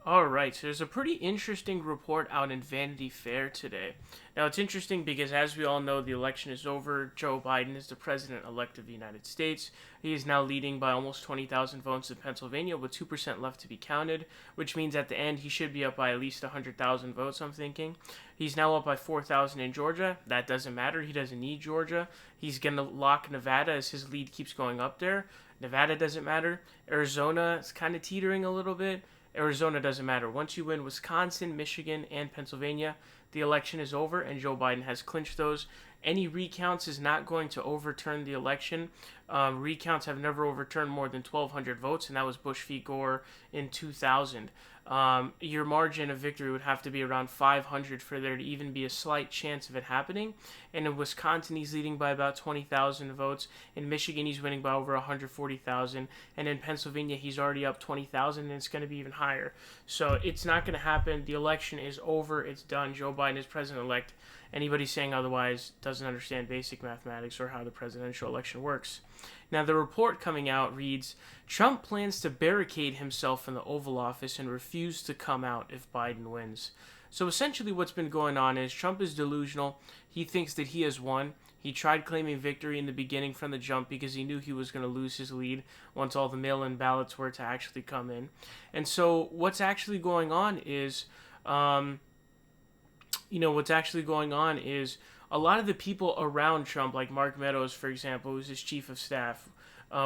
All right, so there's a pretty interesting report out in Vanity Fair today. Now, it's interesting because, as we all know, the election is over. Joe Biden is the president elect of the United States. He is now leading by almost 20,000 votes in Pennsylvania, with 2% left to be counted, which means at the end he should be up by at least 100,000 votes, I'm thinking. He's now up by 4,000 in Georgia. That doesn't matter. He doesn't need Georgia. He's going to lock Nevada as his lead keeps going up there. Nevada doesn't matter. Arizona is kind of teetering a little bit. Arizona doesn't matter. Once you win Wisconsin, Michigan, and Pennsylvania, the election is over, and Joe Biden has clinched those. Any recounts is not going to overturn the election. Recounts have never overturned more than 1,200 votes, and that was Bush v. Gore in 2000. Your margin of victory would have to be around 500 for there to even be a slight chance of it happening. And in Wisconsin, he's leading by about 20,000 votes. In Michigan, he's winning by over 140,000. And in Pennsylvania, he's already up 20,000, and it's going to be even higher. So it's not going to happen. The election is over. It's done. Joe Biden is president-elect. Anybody saying otherwise doesn't understand basic mathematics or how the presidential election works. Now, the report coming out reads, Trump plans to barricade himself in the Oval Office and refuse to come out if Biden wins. So essentially what's been going on is Trump is delusional. He thinks that he has won. He tried claiming victory in the beginning from the jump because he knew he was going to lose his lead once all the mail-in ballots were to actually come in. And so what's actually going on is, a lot of the people around Trump, like Mark Meadows, for example, who's his chief of staff,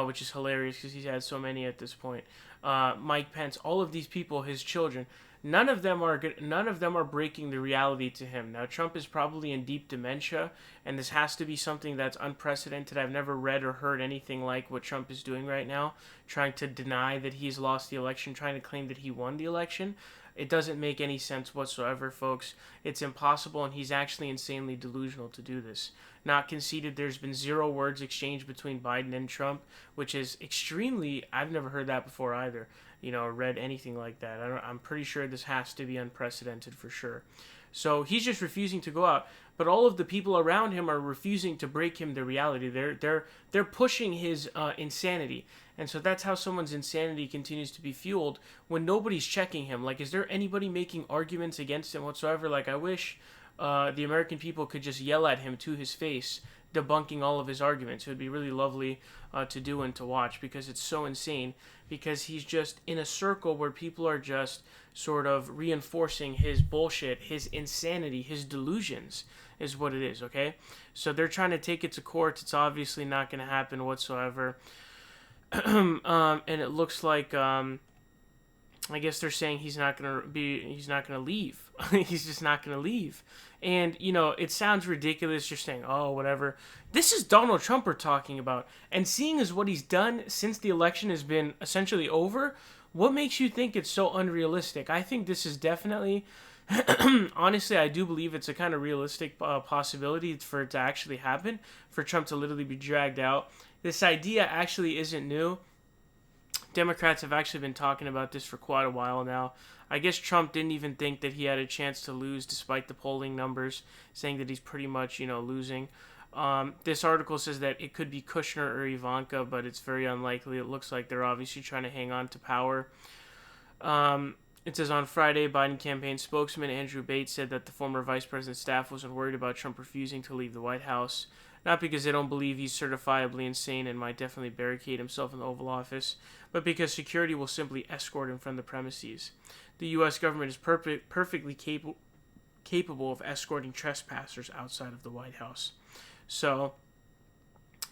which is hilarious because he's had so many at this point. Mike Pence, all of these people, his children, none of them are breaking the reality to him. Now, Trump is probably in deep dementia, and this has to be something that's unprecedented. I've never read or heard anything like what Trump is doing right now, trying to deny that he's lost the election, trying to claim that he won the election. It doesn't make any sense whatsoever, folks. It's impossible, and he's actually insanely delusional to do this. Not conceded, there's been 0 words exchanged between Biden and Trump, which is extremely, I've never heard that before either, or read anything like that. I'm pretty sure this has to be unprecedented for sure. So he's just refusing to go out, but all of the people around him are refusing to break him the reality. They're pushing his insanity. And so that's how someone's insanity continues to be fueled when nobody's checking him. Like, is there anybody making arguments against him whatsoever? Like, I wish the American people could just yell at him to his face, debunking all of his arguments. It would be really lovely to do and to watch because it's so insane. Because he's just in a circle where people are just sort of reinforcing his bullshit, his insanity, his delusions is what it is, okay? So they're trying to take it to court. It's obviously not going to happen whatsoever. And it looks like I guess they're saying he's not gonna leave. He's just not gonna leave. And it sounds ridiculous. You're saying, oh, whatever. This is Donald Trump we're talking about, and seeing as what he's done since the election has been essentially over, what makes you think it's so unrealistic? I think this is definitely. Honestly, I do believe it's a kind of realistic possibility for it to actually happen, for Trump to literally be dragged out. This idea actually isn't new. Democrats have actually been talking about this for quite a while now. I guess Trump didn't even think that he had a chance to lose despite the polling numbers, saying that he's pretty much, losing. This article says that it could be Kushner or Ivanka, but it's very unlikely. It looks like they're obviously trying to hang on to power. It says on Friday, Biden campaign spokesman Andrew Bates said that the former vice president's staff wasn't worried about Trump refusing to leave the White House. Not because they don't believe he's certifiably insane and might definitely barricade himself in the Oval Office, but because security will simply escort him from the premises. The U.S. government is perfectly capable of escorting trespassers outside of the White House. So,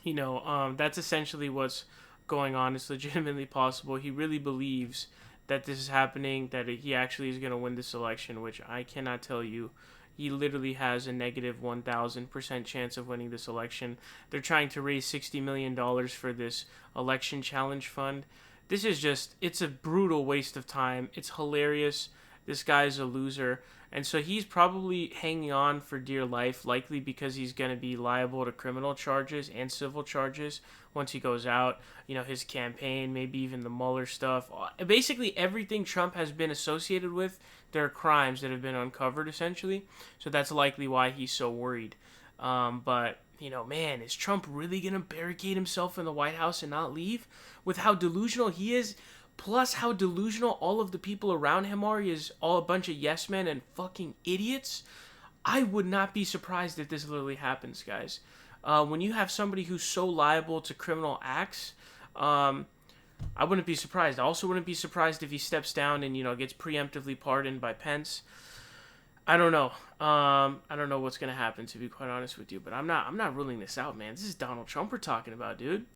that's essentially what's going on. It's legitimately possible. He really believes that this is happening, that he actually is going to win this election, which I cannot tell you. He literally has a negative 1,000% chance of winning this election. They're trying to raise $60 million for this election challenge fund. This is it's a brutal waste of time. It's hilarious. This guy's a loser. And so he's probably hanging on for dear life, likely because he's going to be liable to criminal charges and civil charges once he goes out. His campaign, maybe even the Mueller stuff. Basically, everything Trump has been associated with, there are crimes that have been uncovered, essentially. So that's likely why he's so worried. But, man, is Trump really going to barricade himself in the White House and not leave? With how delusional he is, plus how delusional all of the people around him are, he is all a bunch of yes men and fucking idiots, I would not be surprised if this literally happens, guys. When you have somebody who's so liable to criminal acts, I wouldn't be surprised. I also wouldn't be surprised if he steps down and, gets preemptively pardoned by Pence. I don't know. I don't know what's gonna happen, to be quite honest with you. But I'm not ruling this out, man. This is Donald Trump we're talking about, dude.